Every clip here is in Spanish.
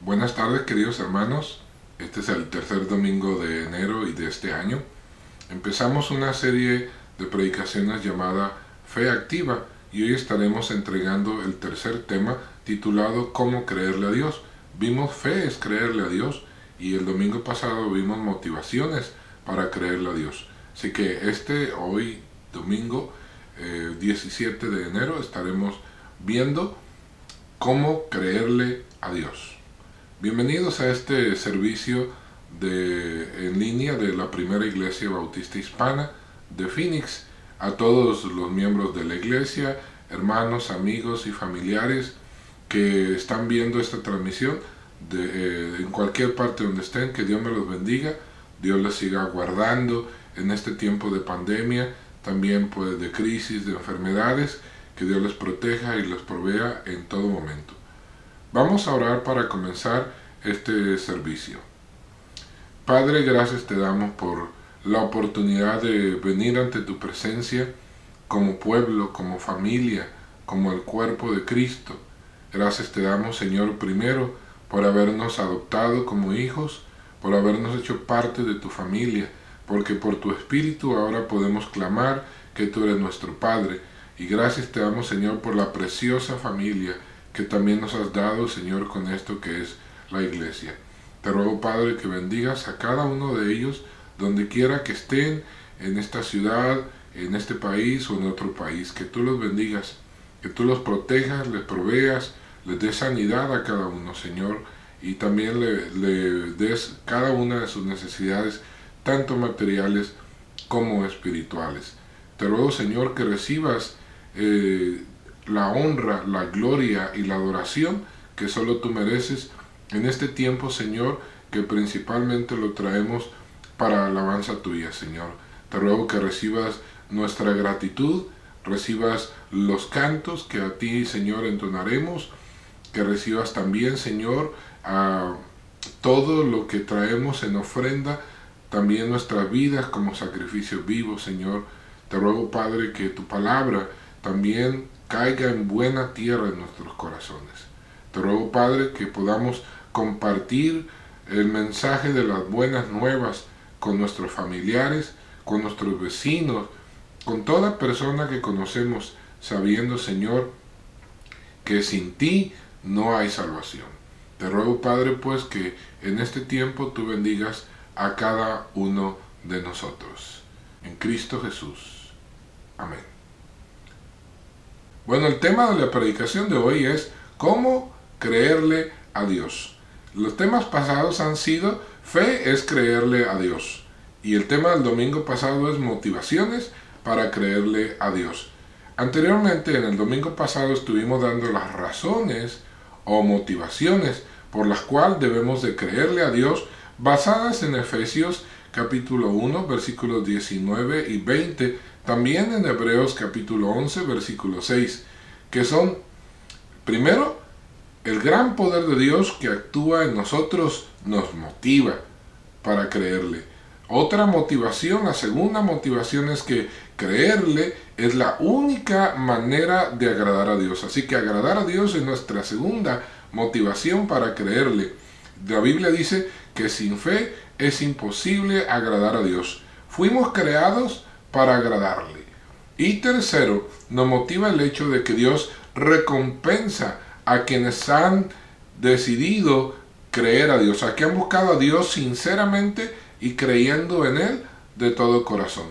Buenas tardes, queridos hermanos. Este es el tercer domingo de enero y de este año. Empezamos una serie de predicaciones llamada Fe Activa y hoy estaremos entregando el tercer tema titulado ¿Cómo creerle a Dios? Vimos fe es creerle a Dios y el domingo pasado vimos motivaciones para creerle a Dios. Así que hoy domingo 17 de enero estaremos viendo cómo creerle a Dios. Bienvenidos a este servicio en línea de la primera iglesia bautista hispana de Phoenix. A todos los miembros de la iglesia, hermanos, amigos y familiares que están viendo esta transmisión en cualquier parte donde estén, que Dios me los bendiga, Dios les siga guardando en este tiempo de pandemia, también pues de crisis, de enfermedades, que Dios les proteja y les provea en todo momento. Vamos a orar para comenzar este servicio. Padre, gracias te damos por la oportunidad de venir ante tu presencia como pueblo, como familia, como el cuerpo de Cristo. Gracias te damos, Señor, primero por habernos adoptado como hijos, por habernos hecho parte de tu familia, porque por tu Espíritu ahora podemos clamar que tú eres nuestro Padre. Y gracias te damos, Señor, por la preciosa familia que también nos has dado, Señor, con esto que es la iglesia. Te ruego, Padre, que bendigas a cada uno de ellos, donde quiera que estén, en esta ciudad, en este país o en otro país. Que tú los bendigas, que tú los protejas, les proveas, les des sanidad a cada uno, Señor, y también le des cada una de sus necesidades, tanto materiales como espirituales. Te ruego, Señor, que recibas la honra, la gloria y la adoración que solo tú mereces en este tiempo, Señor, que principalmente lo traemos para alabanza tuya, Señor. Te ruego que recibas nuestra gratitud, recibas los cantos que a ti, Señor, entonaremos, que recibas también, Señor, a todo lo que traemos en ofrenda, también nuestras vidas como sacrificio vivo, Señor. Te ruego, Padre, que tu palabra también caiga en buena tierra en nuestros corazones. Te ruego, Padre, que podamos compartir el mensaje de las buenas nuevas con nuestros familiares, con nuestros vecinos, con toda persona que conocemos, sabiendo, Señor, que sin ti no hay salvación. Te ruego, Padre, pues, que en este tiempo tú bendigas a cada uno de nosotros. En Cristo Jesús. Amén. Bueno, el tema de la predicación de hoy es ¿cómo creerle a Dios? Los temas pasados han sido fe es creerle a Dios. Y el tema del domingo pasado es motivaciones para creerle a Dios. Anteriormente, en el domingo pasado, estuvimos dando las razones o motivaciones por las cuales debemos de creerle a Dios, basadas en Efesios capítulo 1, versículos 19 y 20, también en Hebreos capítulo 11, versículo 6, que son, primero, el gran poder de Dios que actúa en nosotros nos motiva para creerle. Otra motivación, la segunda motivación es que creerle es la única manera de agradar a Dios. Así que agradar a Dios es nuestra segunda motivación para creerle. La Biblia dice que sin fe es imposible agradar a Dios. Fuimos creados para agradarle. Y tercero, nos motiva el hecho de que Dios recompensa a quienes han decidido creer a Dios, a que han buscado a Dios sinceramente y creyendo en Él de todo corazón.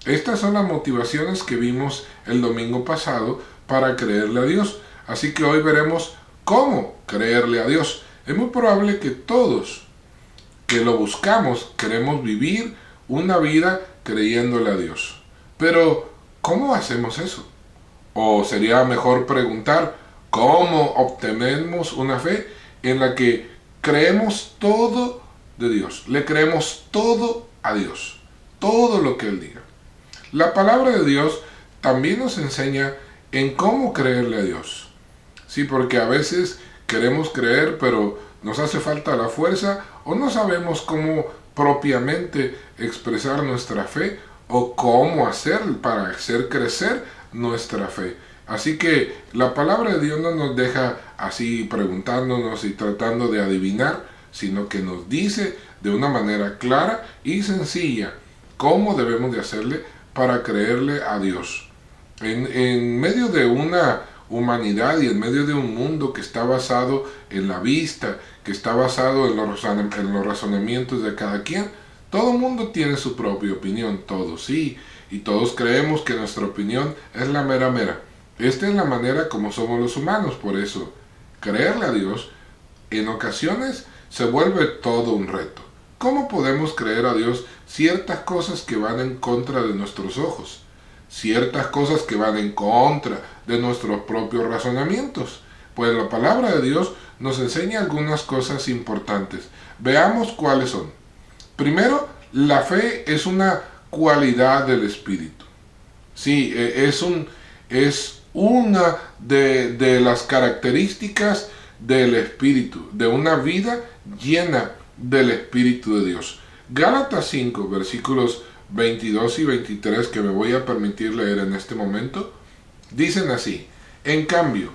Estas son las motivaciones que vimos el domingo pasado para creerle a Dios. Así que hoy veremos cómo creerle a Dios. Es muy probable que todos que lo buscamos queremos vivir una vida creyéndole a Dios. Pero, ¿cómo hacemos eso? O sería mejor preguntar, ¿cómo obtenemos una fe en la que creemos todo de Dios? Le creemos todo a Dios, todo lo que Él diga. La palabra de Dios también nos enseña en cómo creerle a Dios. Sí, porque a veces queremos creer, pero nos hace falta la fuerza o no sabemos cómo propiamente expresar nuestra fe o cómo hacer para hacer crecer nuestra fe. Así que la palabra de Dios no nos deja así preguntándonos y tratando de adivinar, sino que nos dice de una manera clara y sencilla cómo debemos de hacerle para creerle a Dios. En medio de una humanidad y en medio de un mundo que está basado en la vista, que está basado en los razonamientos de cada quien, todo el mundo tiene su propia opinión, todos sí, y todos creemos que nuestra opinión es la mera mera. Esta es la manera como somos los humanos, por eso creerle a Dios en ocasiones se vuelve todo un reto. ¿Cómo podemos creer a Dios ciertas cosas que van en contra de nuestros ojos? Ciertas cosas que van en contra de nuestros propios razonamientos. Pues la palabra de Dios nos enseña algunas cosas importantes. Veamos cuáles son. Primero, la fe es una cualidad del Espíritu. Sí, es una de las características del Espíritu, de una vida llena del Espíritu de Dios. Gálatas 5, versículos 22 y 23, que me voy a permitir leer en este momento, dicen así: en cambio,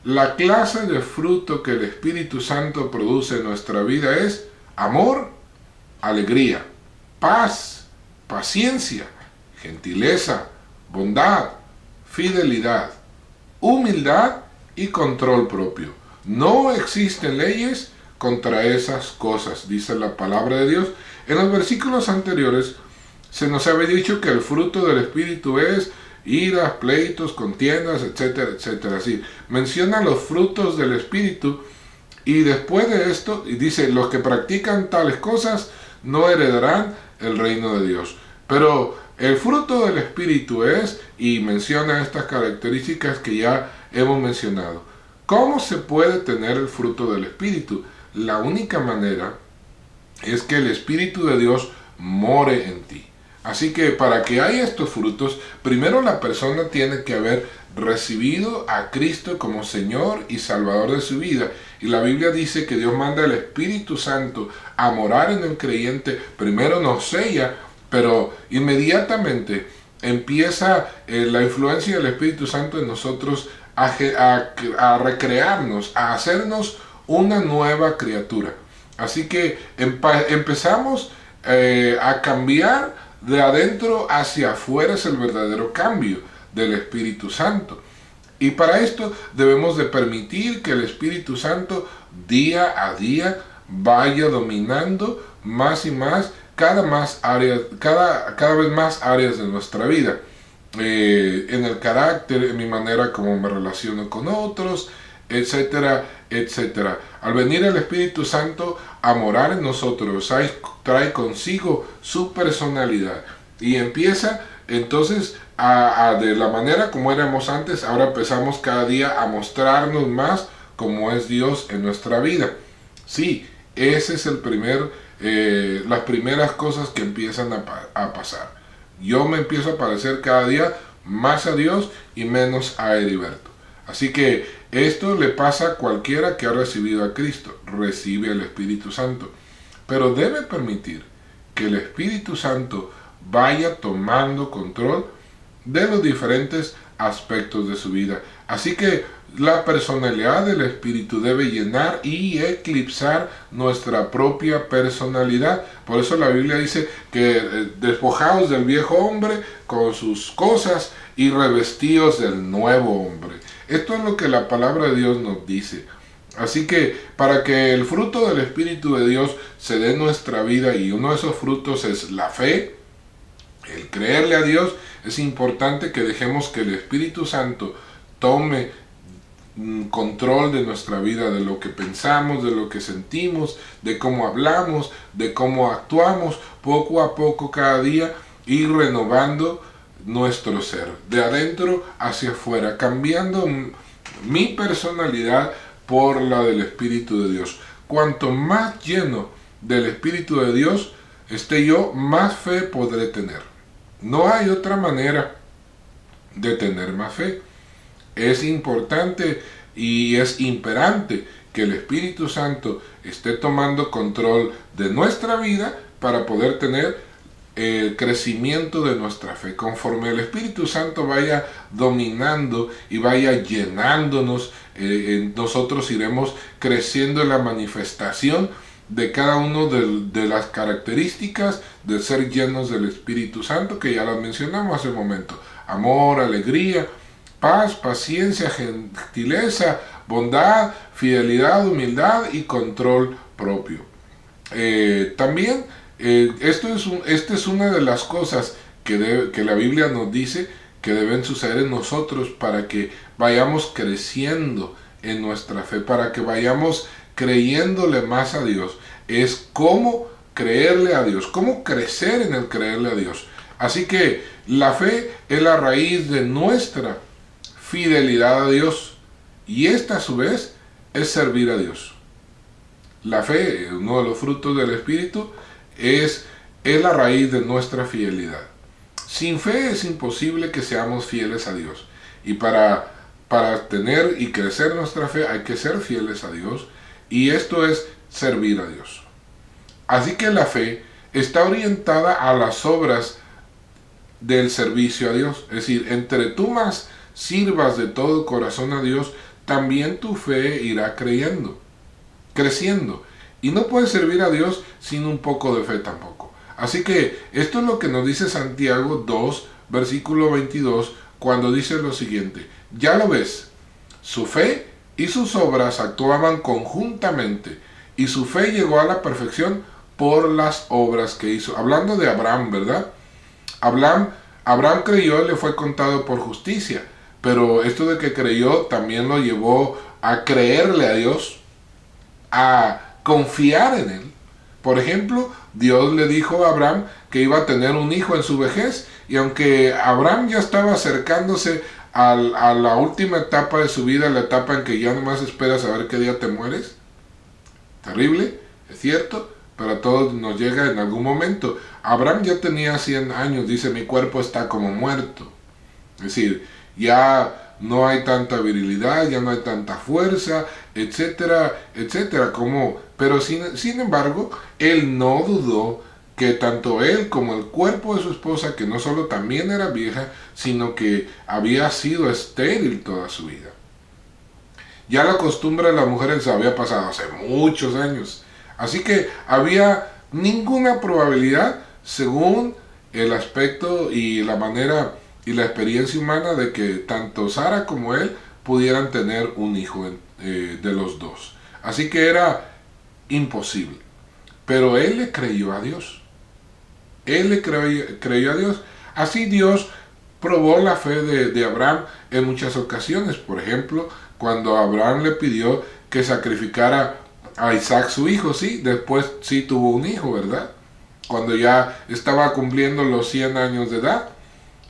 la clase de fruto que el Espíritu Santo produce en nuestra vida es amor, alegría, paz, paciencia, gentileza, bondad, fidelidad, humildad y control propio. No existen leyes contra esas cosas, dice la palabra de Dios. En los versículos anteriores se nos había dicho que el fruto del Espíritu es iras, pleitos, contiendas, etcétera, etcétera. Así, menciona los frutos del Espíritu y después de esto dice: los que practican tales cosas no heredarán el reino de Dios. Pero el fruto del Espíritu es, y menciona estas características que ya hemos mencionado. ¿Cómo se puede tener el fruto del Espíritu? La única manera es que el Espíritu de Dios more en ti. Así que para que haya estos frutos, primero la persona tiene que haber recibido a Cristo como Señor y Salvador de su vida. Y la Biblia dice que Dios manda el Espíritu Santo a morar en el creyente. Primero nos sella, pero inmediatamente empieza la influencia del Espíritu Santo en nosotros a recrearnos, a hacernos una nueva criatura. Así que empezamos a cambiar de adentro hacia afuera. Es el verdadero cambio del Espíritu Santo. Y para esto debemos de permitir que el Espíritu Santo día a día vaya dominando más y más cada vez más áreas de nuestra vida. En el carácter, en mi manera como me relaciono con otros, etcétera, etcétera. Al venir el Espíritu Santo a morar en nosotros, trae consigo su personalidad y empieza entonces de la manera como éramos antes. Ahora empezamos cada día a mostrarnos más como es Dios en nuestra vida. Sí, ese es las primeras cosas que empiezan a pasar. Yo me empiezo a parecer cada día más a Dios y menos a Heriberto. Así que esto le pasa a cualquiera que ha recibido a Cristo, recibe el Espíritu Santo. Pero debe permitir que el Espíritu Santo vaya tomando control de los diferentes aspectos de su vida. Así que la personalidad del Espíritu debe llenar y eclipsar nuestra propia personalidad. Por eso la Biblia dice que despojaos del viejo hombre con sus cosas y revestíos del nuevo hombre. Esto es lo que la palabra de Dios nos dice. Así que para que el fruto del Espíritu de Dios se dé en nuestra vida, y uno de esos frutos es la fe, el creerle a Dios, es importante que dejemos que el Espíritu Santo tome control de nuestra vida, de lo que pensamos, de lo que sentimos, de cómo hablamos, de cómo actuamos, poco a poco cada día, ir renovando nuestro ser, de adentro hacia afuera, cambiando mi personalidad por la del Espíritu de Dios. Cuanto más lleno del Espíritu de Dios esté yo, más fe podré tener. No hay otra manera de tener más fe. Es importante y es imperante que el Espíritu Santo esté tomando control de nuestra vida para poder tener el crecimiento de nuestra fe. Conforme el Espíritu Santo vaya dominando y vaya llenándonos, nosotros iremos creciendo en la manifestación de cada uno de las características de ser llenos del Espíritu Santo, que ya las mencionamos hace un momento: amor, alegría, paz, paciencia, gentileza, bondad, fidelidad, humildad y control propio. También esta es una de las cosas que la Biblia nos dice que deben suceder en nosotros para que vayamos creciendo en nuestra fe, para que vayamos creyéndole más a Dios. Es cómo creerle a Dios, cómo crecer en el creerle a Dios. Así que la fe es la raíz de nuestra fidelidad a Dios, y esta a su vez es servir a Dios. La fe, uno de los frutos del Espíritu, es la raíz de nuestra fidelidad. Sin fe es imposible que seamos fieles a Dios. Y para tener y crecer nuestra fe hay que ser fieles a Dios. Y esto es servir a Dios. Así que la fe está orientada a las obras del servicio a Dios. Es decir, entre tú más sirvas de todo corazón a Dios, también tu fe irá creciendo. Y no puedes servir a Dios sin un poco de fe tampoco. Así que esto es lo que nos dice Santiago 2, versículo 22, cuando dice lo siguiente: ya lo ves, su fe y sus obras actuaban conjuntamente, y su fe llegó a la perfección por las obras que hizo. Hablando de Abraham, ¿verdad? Abraham creyó y le fue contado por justicia, pero esto de que creyó también lo llevó a creerle a Dios, a confiar en él. Por ejemplo, Dios le dijo a Abraham que iba a tener un hijo en su vejez, y aunque Abraham ya estaba acercándose a la última etapa de su vida, la etapa en que ya nomás esperas a ver qué día te mueres, terrible, es cierto, pero a todos nos llega en algún momento. Abraham ya tenía 100 años, dice: mi cuerpo está como muerto. Es decir, ya no hay tanta virilidad, ya no hay tanta fuerza, etcétera, etcétera. Pero sin embargo, él no dudó que tanto él como el cuerpo de su esposa, que no solo también era vieja, sino que había sido estéril toda su vida. Ya la costumbre de las mujeres se había pasado hace muchos años. Así que había ninguna probabilidad, según el aspecto y la manera y la experiencia humana, de que tanto Sara como él pudieran tener un hijo de los dos. Así que era imposible. Pero él le creyó a Dios. Él le creyó a Dios. Así Dios probó la fe de Abraham en muchas ocasiones. Por ejemplo, cuando Abraham le pidió que sacrificara a Isaac su hijo, sí, después sí tuvo un hijo, ¿verdad? Cuando ya estaba cumpliendo los 100 años de edad.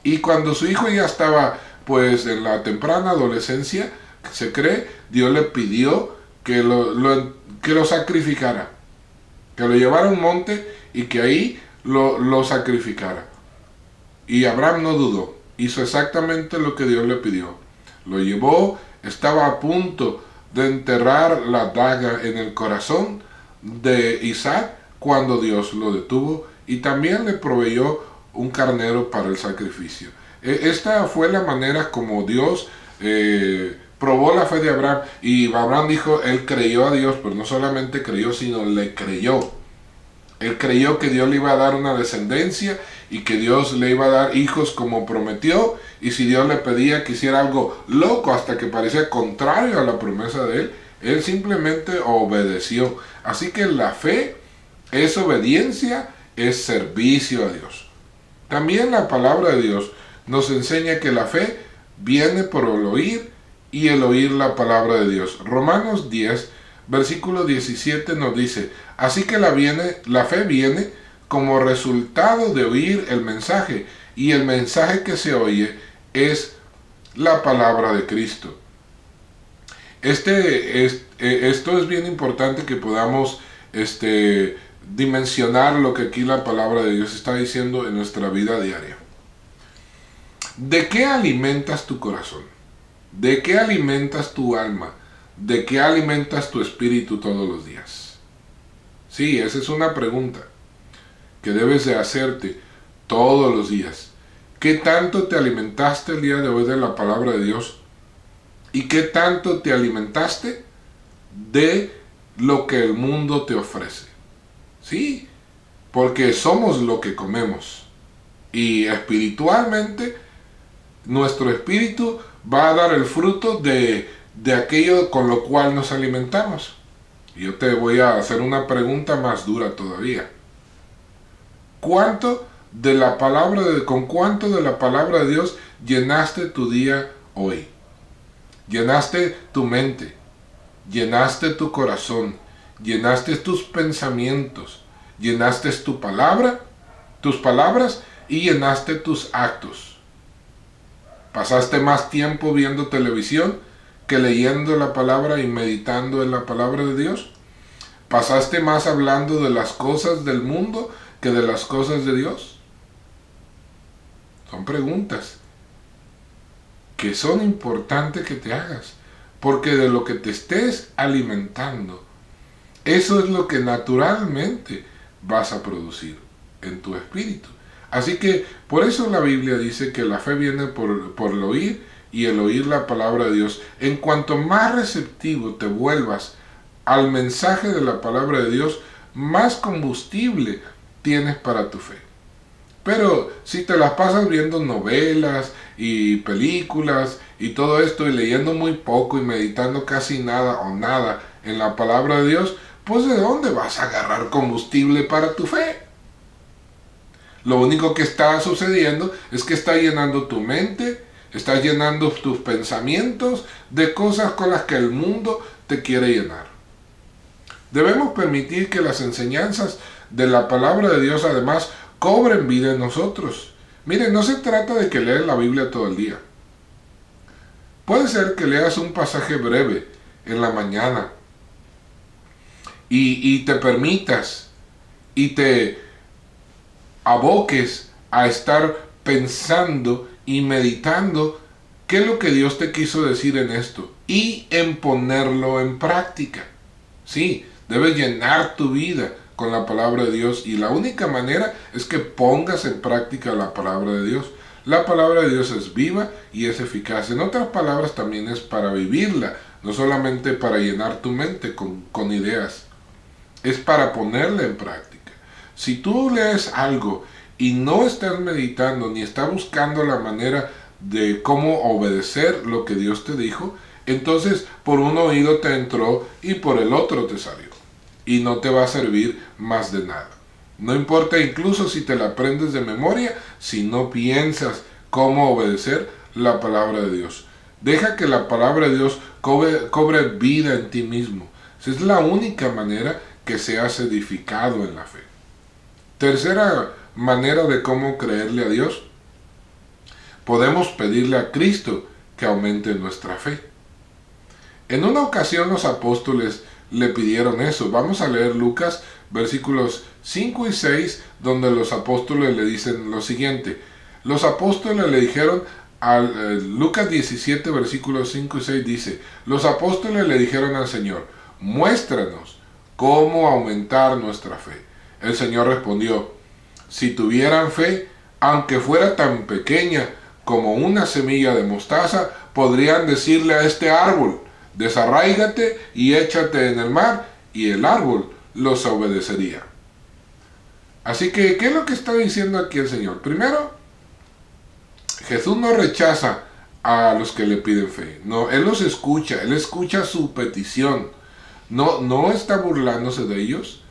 Y cuando su hijo ya estaba pues en la temprana adolescencia, se cree, Dios le pidió que lo sacrificara, que lo llevara a un monte y que ahí lo sacrificara. Y Abraham no dudó, hizo exactamente lo que Dios le pidió. Lo llevó, estaba a punto de enterrar la daga en el corazón de Isaac cuando Dios lo detuvo, y también le proveyó un carnero para el sacrificio. Esta fue la manera como Dios probó la fe de Abraham. Y Abraham dijo, él creyó a Dios, pero no solamente creyó, sino le creyó. Él creyó que Dios le iba a dar una descendencia y que Dios le iba a dar hijos como prometió. Y si Dios le pedía que hiciera algo loco, hasta que parecía contrario a la promesa de él simplemente obedeció. Así que la fe es obediencia, es servicio a Dios. También la palabra de Dios nos enseña que la fe viene por el oír, y el oír la palabra de Dios. Romanos 10, versículo 17 nos dice: así que la fe viene como resultado de oír el mensaje, y el mensaje que se oye es la palabra de Cristo. Esto es bien importante que podamos dimensionar lo que aquí la palabra de Dios está diciendo en nuestra vida diaria. ¿De qué alimentas tu corazón? ¿De qué alimentas tu alma? ¿De qué alimentas tu espíritu todos los días? Sí, esa es una pregunta que debes de hacerte, todos los días. ¿Qué tanto te alimentaste el día de hoy de la palabra de Dios? ¿Y qué tanto te alimentaste de lo que el mundo te ofrece? Sí, porque somos lo que comemos. Y espiritualmente, nuestro espíritu va a dar el fruto de aquello con lo cual nos alimentamos. Yo te voy a hacer una pregunta más dura todavía. ¿Con cuánto de la palabra de Dios llenaste tu día hoy? Llenaste tu mente, llenaste tu corazón, llenaste tus pensamientos, llenaste tus palabras y llenaste tus actos. ¿Pasaste más tiempo viendo televisión que leyendo la palabra y meditando en la palabra de Dios? ¿Pasaste más hablando de las cosas del mundo que de las cosas de Dios? Son preguntas que son importantes que te hagas, porque de lo que te estés alimentando, eso es lo que naturalmente vas a producir en tu espíritu. Así que por eso la Biblia dice que la fe viene por el oír, y el oír la palabra de Dios. En cuanto más receptivo te vuelvas al mensaje de la palabra de Dios, más combustible tienes para tu fe. Pero si te las pasas viendo novelas y películas y todo esto, y leyendo muy poco y meditando casi nada o nada en la palabra de Dios, pues ¿de dónde vas a agarrar combustible para tu fe? Lo único que está sucediendo es que está llenando tu mente, está llenando tus pensamientos de cosas con las que el mundo te quiere llenar. Debemos permitir que las enseñanzas de la palabra de Dios además cobren vida en nosotros. Miren, no se trata de que leas la Biblia todo el día. Puede ser que leas un pasaje breve en la mañana y te permitas y te aboques a estar pensando y meditando qué es lo que Dios te quiso decir en esto y en ponerlo en práctica. Sí, debes llenar tu vida con la palabra de Dios, y la única manera es que pongas en práctica la palabra de Dios. La palabra de Dios es viva y es eficaz. En otras palabras, también es para vivirla, no solamente para llenar tu mente con ideas. Es para ponerla en práctica. Si tú lees algo y no estás meditando ni estás buscando la manera de cómo obedecer lo que Dios te dijo, entonces por un oído te entró y por el otro te salió. Y no te va a servir más de nada. No importa incluso si te la aprendes de memoria, si no piensas cómo obedecer la palabra de Dios. Deja que la palabra de Dios cobre vida en ti mismo. Esa es la única manera que seas edificado en la fe. Tercera manera de cómo creerle a Dios. Podemos pedirle a Cristo que aumente nuestra fe. En una ocasión los apóstoles le pidieron eso. Vamos a leer Lucas versículos 5 y 6, donde los apóstoles le dicen lo siguiente. Los apóstoles le dijeron, Lucas 17 versículos 5 y 6 dice, los apóstoles le dijeron al Señor, muéstranos cómo aumentar nuestra fe. El Señor respondió, si tuvieran fe, aunque fuera tan pequeña como una semilla de mostaza, podrían decirle a este árbol, desarráigate y échate en el mar, y el árbol los obedecería. Así que, ¿qué es lo que está diciendo aquí el Señor? Primero, Jesús no rechaza a los que le piden fe. No, Él los escucha, Él escucha su petición. No está burlándose de ellos.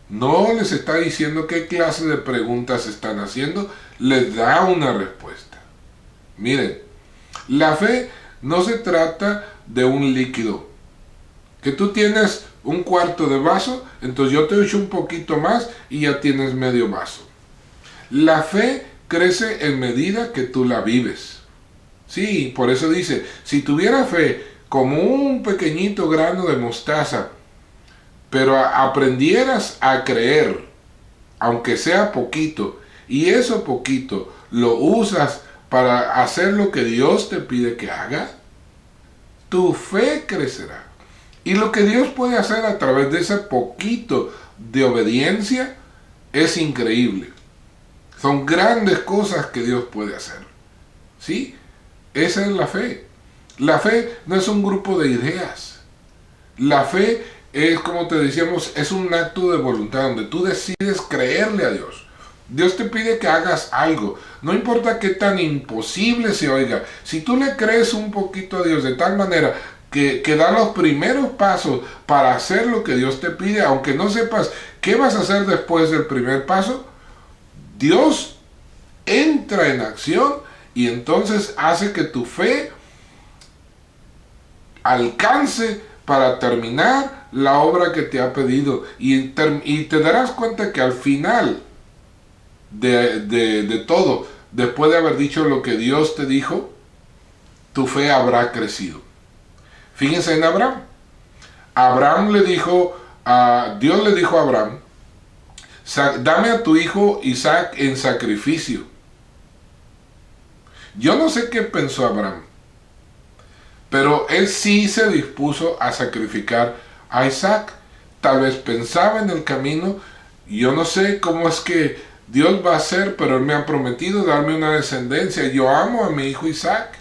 No les está diciendo qué clase de preguntas están haciendo. Les da una respuesta. Miren, la fe no se trata de un líquido. Que tú tienes un cuarto de vaso, entonces yo te echo un poquito más y ya tienes medio vaso. La fe crece en medida que tú la vives. Sí, por eso dice, si tuviera fe como un pequeñito grano de mostaza, pero aprendieras a creer, aunque sea poquito, y eso poquito lo usas para hacer lo que Dios te pide que haga, tu fe crecerá. Y lo que Dios puede hacer a través de ese poquito de obediencia es increíble. Son grandes cosas que Dios puede hacer. ¿Sí? Esa es la fe. La fe no es un grupo de ideas. La fe es, como te decíamos, es un acto de voluntad donde tú decides creerle a Dios. Dios te pide que hagas algo. No importa qué tan imposible se oiga. Si tú le crees un poquito a Dios de tal manera que da los primeros pasos para hacer lo que Dios te pide, aunque no sepas qué vas a hacer después del primer paso, Dios entra en acción y entonces hace que tu fe alcance para terminar la obra que te ha pedido. Y te darás cuenta que al final de todo, después de haber dicho lo que Dios te dijo, tu fe habrá crecido. Fíjense en Abraham. Abraham le dijo, Dios le dijo a Abraham, dame a tu hijo Isaac en sacrificio. Yo no sé qué pensó Abraham, pero él sí se dispuso a sacrificar a Isaac. Tal vez pensaba en el camino. Yo no sé cómo es que Dios va a hacer, pero Él me ha prometido darme una descendencia. Yo amo a mi hijo Isaac.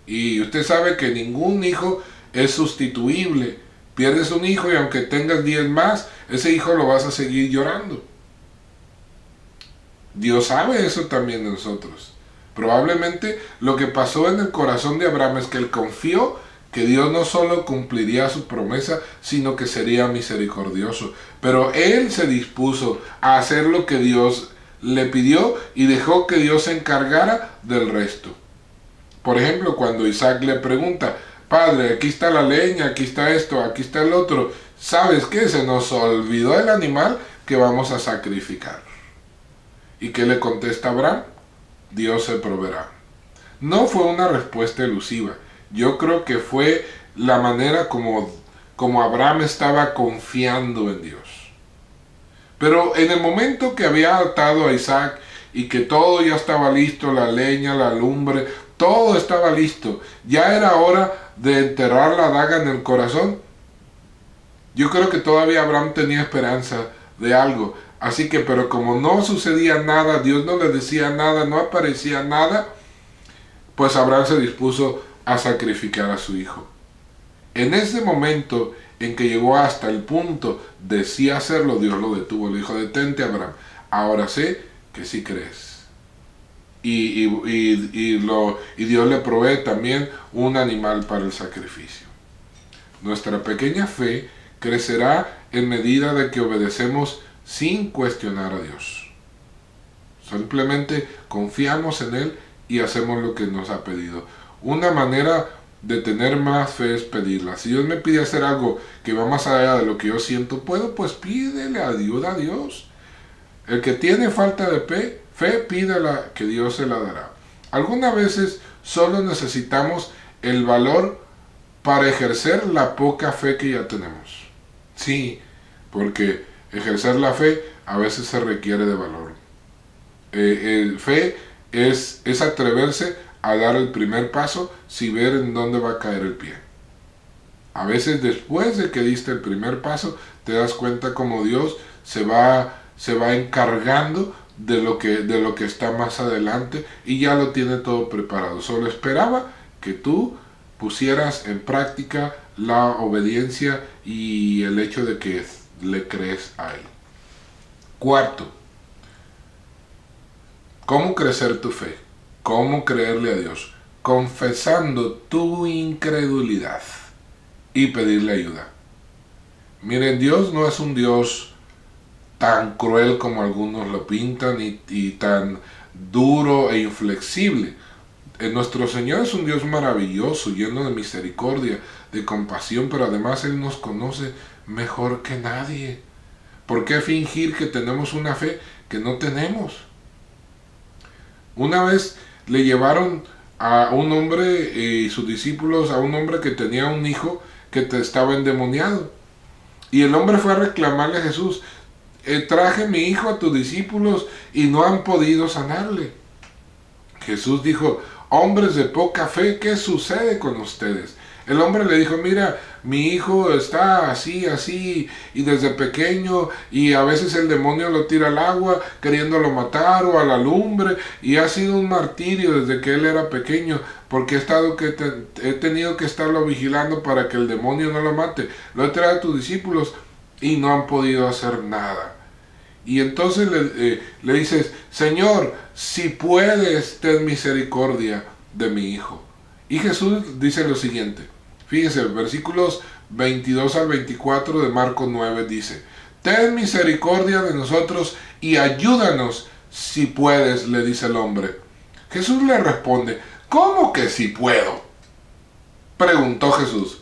Y usted sabe que ningún hijo es sustituible. Pierdes un hijo y aunque tengas 10 más, ese hijo lo vas a seguir llorando. Dios sabe eso también de nosotros. Probablemente lo que pasó en el corazón de Abraham es que él confió que Dios no solo cumpliría su promesa, sino que sería misericordioso. Pero él se dispuso a hacer lo que Dios le pidió y dejó que Dios se encargara del resto. Por ejemplo, cuando Isaac le pregunta, Padre, aquí está la leña, aquí está esto, aquí está el otro, ¿sabes qué? Se nos olvidó el animal que vamos a sacrificar. ¿Y qué le contesta Abraham? Dios se proveerá. No fue una respuesta elusiva. Yo creo que fue la manera como Abraham estaba confiando en Dios. Pero en el momento que había atado a Isaac y que todo ya estaba listo, la leña, la lumbre, todo estaba listo, ya era hora de enterrar la daga en el corazón. Yo creo que todavía Abraham tenía esperanza de algo. Así que, pero como no sucedía nada, Dios no le decía nada, no aparecía nada, pues Abraham se dispuso a sacrificar a su hijo. En ese momento en que llegó hasta el punto de sí hacerlo, Dios lo detuvo, le dijo, detente Abraham, ahora sé que sí crees. Y Dios le provee también un animal para el sacrificio. Nuestra pequeña fe crecerá en medida de que obedecemos sin cuestionar a Dios. Simplemente confiamos en Él y hacemos lo que nos ha pedido. Una manera de tener más fe es pedirla. Si Dios me pide hacer algo que va más allá de lo que yo siento, pues pídele ayuda a Dios. El que tiene falta de fe, pídela que Dios se la dará. Algunas veces solo necesitamos el valor para ejercer la poca fe que ya tenemos. Sí, porque ejercer la fe a veces se requiere de valor. Fe es atreverse a dar el primer paso sin ver en dónde va a caer el pie. A veces después de que diste el primer paso, te das cuenta como Dios se va encargando de lo que está más adelante y ya lo tiene todo preparado. Solo esperaba que tú pusieras en práctica la obediencia y el hecho de que le crees a Él. Cuarto, ¿cómo crecer tu fe? ¿Cómo creerle a Dios? Confesando tu incredulidad y pedirle ayuda. Miren, Dios no es un Dios tan cruel como algunos lo pintan y tan duro e inflexible. Nuestro Señor es un Dios maravilloso, lleno de misericordia, de compasión, pero además Él nos conoce mejor que nadie. ¿Por qué fingir que tenemos una fe que no tenemos? Una vez le llevaron a un hombre y sus discípulos a un hombre que tenía un hijo que estaba endemoniado. Y el hombre fue a reclamarle a Jesús, traje mi hijo a tus discípulos y no han podido sanarle. Jesús dijo, hombres de poca fe, ¿qué sucede con ustedes? El hombre le dijo, mira, mi hijo está así, así, y desde pequeño, y a veces el demonio lo tira al agua queriéndolo matar o a la lumbre, y ha sido un martirio desde que él era pequeño, porque he tenido que estarlo vigilando para que el demonio no lo mate. Lo he traído a tus discípulos y no han podido hacer nada. Y entonces le dices, Señor, si puedes, ten misericordia de mi hijo. Y Jesús dice lo siguiente, fíjense, versículos 22 al 24 de Marcos 9 dice, ten misericordia de nosotros y ayúdanos si puedes, le dice el hombre. Jesús le responde, ¿cómo que si puedo? Preguntó Jesús.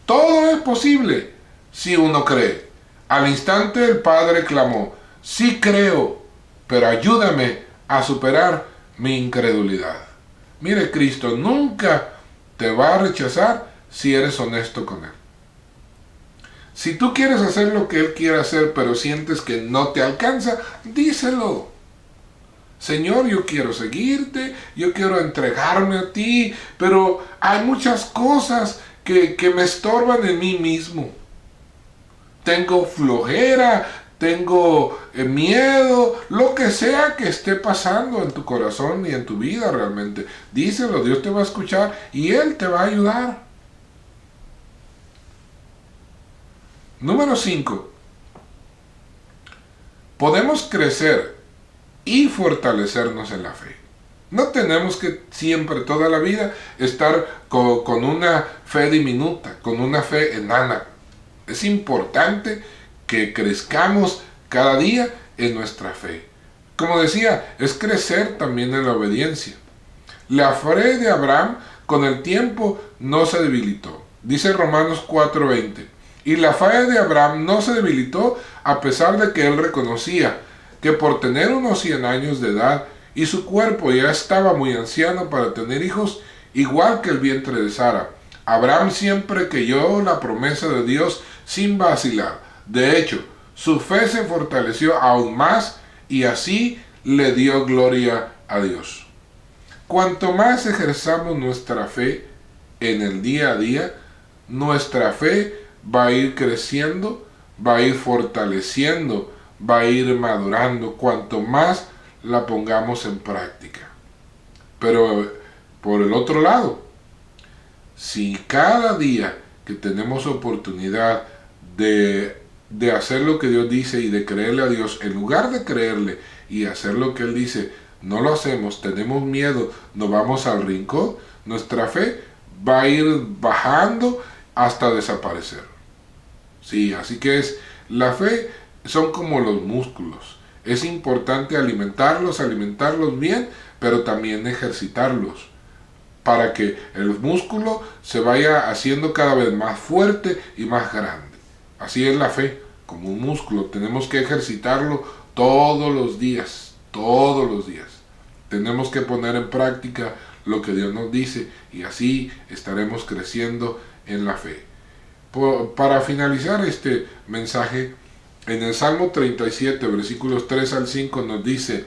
Todo es posible si uno cree. Al instante el padre clamó, sí creo, pero ayúdame a superar mi incredulidad. Mire, Cristo nunca te va a rechazar si eres honesto con Él. Si tú quieres hacer lo que Él quiere hacer, pero sientes que no te alcanza, díselo. Señor, yo quiero seguirte, yo quiero entregarme a ti, pero hay muchas cosas que me estorban en mí mismo. Tengo flojera, tengo miedo, lo que sea que esté pasando en tu corazón y en tu vida realmente. Díselo, Dios te va a escuchar y Él te va a ayudar. Número 5. Podemos crecer y fortalecernos en la fe. No tenemos que siempre, toda la vida, estar con una fe diminuta, con una fe enana. Es importante que crezcamos cada día en nuestra fe. Como decía, es crecer también en la obediencia. La fe de Abraham con el tiempo no se debilitó. Dice Romanos 4:20. Y la fe de Abraham no se debilitó a pesar de que él reconocía que por tener unos 100 años de edad y su cuerpo ya estaba muy anciano para tener hijos, igual que el vientre de Sara, Abraham siempre creyó la promesa de Dios sin vacilar. De hecho, su fe se fortaleció aún más y así le dio gloria a Dios. Cuanto más ejerzamos nuestra fe en el día a día, nuestra fe va a ir creciendo, va a ir fortaleciendo, va a ir madurando, cuanto más la pongamos en práctica. Pero por el otro lado, si cada día que tenemos oportunidad de hacer lo que Dios dice y de creerle a Dios, en lugar de creerle y hacer lo que Él dice, no lo hacemos, tenemos miedo, nos vamos al rincón, nuestra fe va a ir bajando hasta desaparecer. Sí, así que la fe son como los músculos. Es importante alimentarlos bien, pero también ejercitarlos para que el músculo se vaya haciendo cada vez más fuerte y más grande. Así es la fe, como un músculo. Tenemos que ejercitarlo todos los días, todos los días. Tenemos que poner en práctica lo que Dios nos dice y así estaremos creciendo en la fe. Para finalizar este mensaje, en el Salmo 37, versículos 3 al 5 nos dice: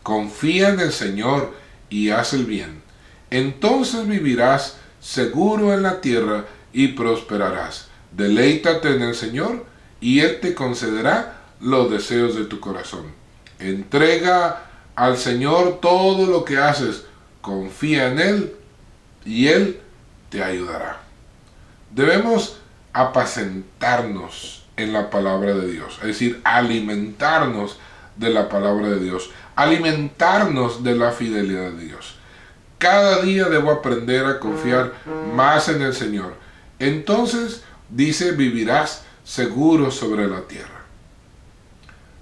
confía en el Señor y haz el bien. Entonces vivirás seguro en la tierra y prosperarás. Deleítate en el Señor y Él te concederá los deseos de tu corazón. Entrega al Señor todo lo que haces. Confía en Él y Él te ayudará. Debemos apacentarnos en la palabra de Dios, es decir, alimentarnos de la palabra de Dios, alimentarnos de la fidelidad de Dios. Cada día debo aprender a confiar más en el Señor. Entonces, dice, vivirás seguro sobre la tierra.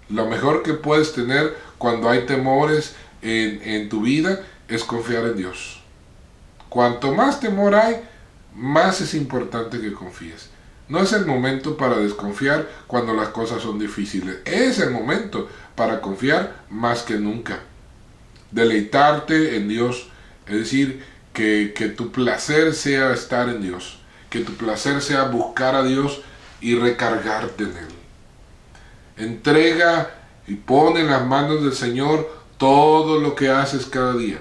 Lo mejor que puedes tener cuando hay temores en tu vida es confiar en Dios. Cuanto más temor hay, más es importante que confíes. No es el momento para desconfiar cuando las cosas son difíciles. Es el momento para confiar más que nunca. Deleitarte en Dios, es decir, que tu placer sea estar en Dios, que tu placer sea buscar a Dios y recargarte en Él. Entrega y pon en las manos del Señor todo lo que haces cada día,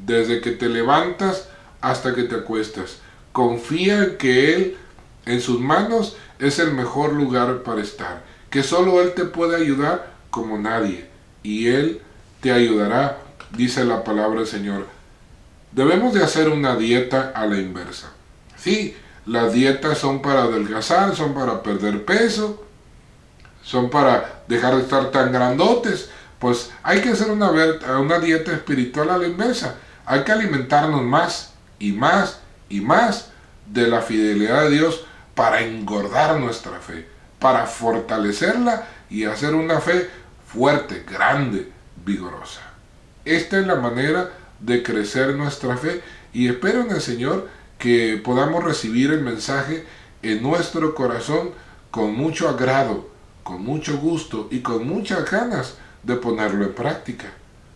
desde que te levantas hasta que te acuestas. confía en que Él, en sus manos, es el mejor lugar para estar, que solo Él te puede ayudar como nadie, y Él te ayudará, dice la palabra del Señor. Debemos de hacer una dieta a la inversa. Sí, las dietas son para adelgazar, son para perder peso, son para dejar de estar tan grandotes. Pues hay que hacer una dieta espiritual a la inversa. Hay que alimentarnos más y más y más de la fidelidad de Dios para engordar nuestra fe, para fortalecerla y hacer una fe fuerte, grande, vigorosa. Esta es la manera de crecer nuestra fe, y espero en el Señor que podamos recibir el mensaje en nuestro corazón con mucho agrado, con mucho gusto y con muchas ganas de ponerlo en práctica.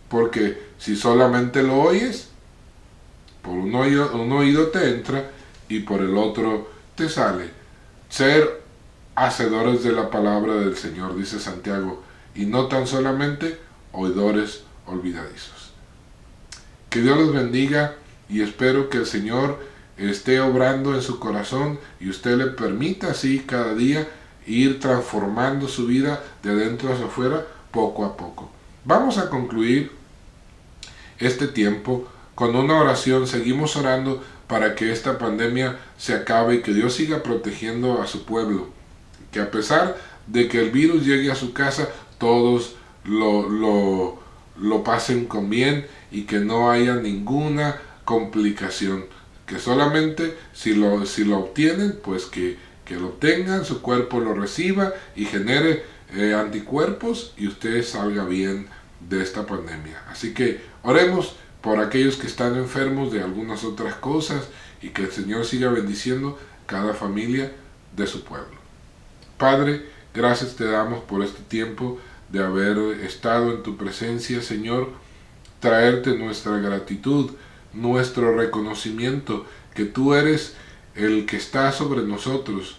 Porque si solamente lo oyes, por un oído te entra y por el otro te sale. Ser hacedores de la palabra del Señor, dice Santiago, y no tan solamente oidores olvidadizos. Que Dios los bendiga, y espero que el Señor esté obrando en su corazón y usted le permita así cada día ir transformando su vida de adentro hacia afuera poco a poco. Vamos a concluir este tiempo con una oración. Seguimos orando para que esta pandemia se acabe y que Dios siga protegiendo a su pueblo. Que a pesar de que el virus llegue a su casa, todos lo pasen con bien y que no haya ninguna complicación. Que solamente si lo obtienen, pues que lo obtengan, su cuerpo lo reciba y genere anticuerpos y usted salga bien de esta pandemia. Así que oremos por aquellos que están enfermos de algunas otras cosas y que el Señor siga bendiciendo cada familia de su pueblo. Padre, gracias te damos por este tiempo de haber estado en tu presencia, Señor, traerte nuestra gratitud, nuestro reconocimiento, que tú eres el que está sobre nosotros.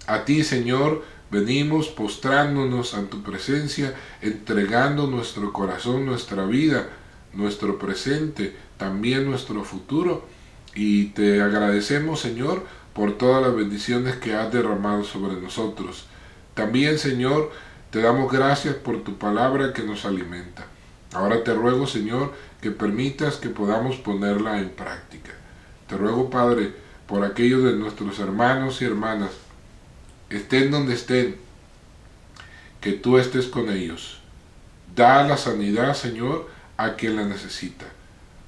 A ti, Señor, venimos postrándonos ante tu presencia, entregando nuestro corazón, nuestra vida, nuestro presente, también nuestro futuro, y te agradecemos, Señor, por todas las bendiciones que has derramado sobre nosotros. También, Señor, te damos gracias por tu palabra que nos alimenta. Ahora te ruego, Señor, que permitas que podamos ponerla en práctica. Te ruego, Padre, por aquellos de nuestros hermanos y hermanas, estén donde estén, que tú estés con ellos. Da la sanidad, Señor, a quien la necesita.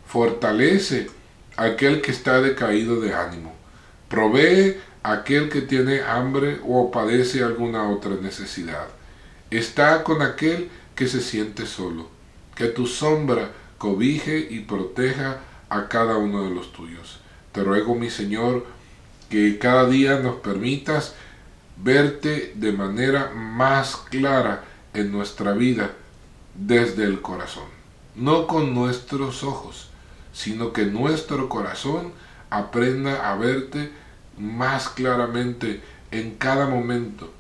Fortalece a aquel que está decaído de ánimo. Provee a aquel que tiene hambre o padece alguna otra necesidad. Está con aquel que se siente solo. Que tu sombra cobije y proteja a cada uno de los tuyos. Te ruego, mi Señor, que cada día nos permitas verte de manera más clara en nuestra vida desde el corazón. No con nuestros ojos, sino que nuestro corazón aprenda a verte más claramente en cada momento.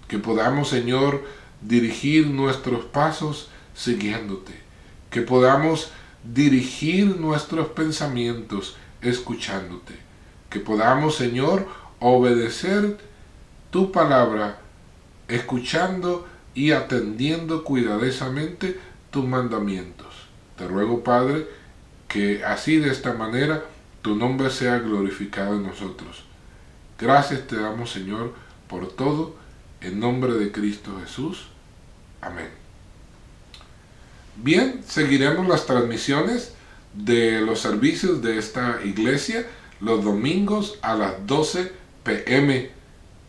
Que podamos, Señor, dirigir nuestros pasos siguiéndote. Que podamos dirigir nuestros pensamientos escuchándote. Que podamos, Señor, obedecer tu palabra, escuchando y atendiendo cuidadosamente tus mandamientos. Te ruego, Padre, que así de esta manera tu nombre sea glorificado en nosotros. Gracias te damos, Señor, por todo, en nombre de Cristo Jesús. Amén. Bien, seguiremos las transmisiones de los servicios de esta iglesia los domingos a las 12 p.m.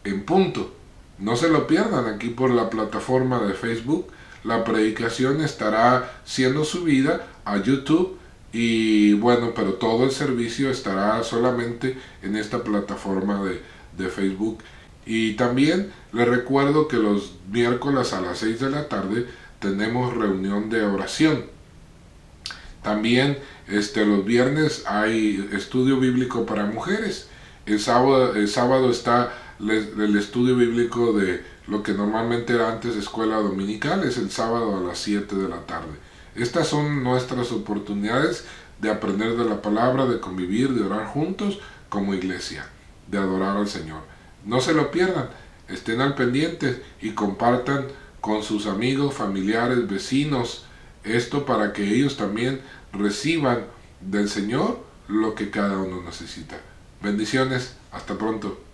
en punto. No se lo pierdan aquí por la plataforma de Facebook. La predicación estará siendo subida a YouTube y bueno, pero todo el servicio estará solamente en esta plataforma de Facebook. Y también les recuerdo que los miércoles a las 6 de la tarde tenemos reunión de oración. También los viernes hay estudio bíblico para mujeres. El sábado está el estudio bíblico de lo que normalmente era antes escuela dominical, es el sábado a las 7 de la tarde. Estas son nuestras oportunidades de aprender de la palabra, de convivir, de orar juntos, como iglesia, de adorar al Señor. No se lo pierdan, estén al pendiente y compartan con sus amigos, familiares, vecinos, esto para que ellos también reciban del Señor lo que cada uno necesita. Bendiciones, hasta pronto.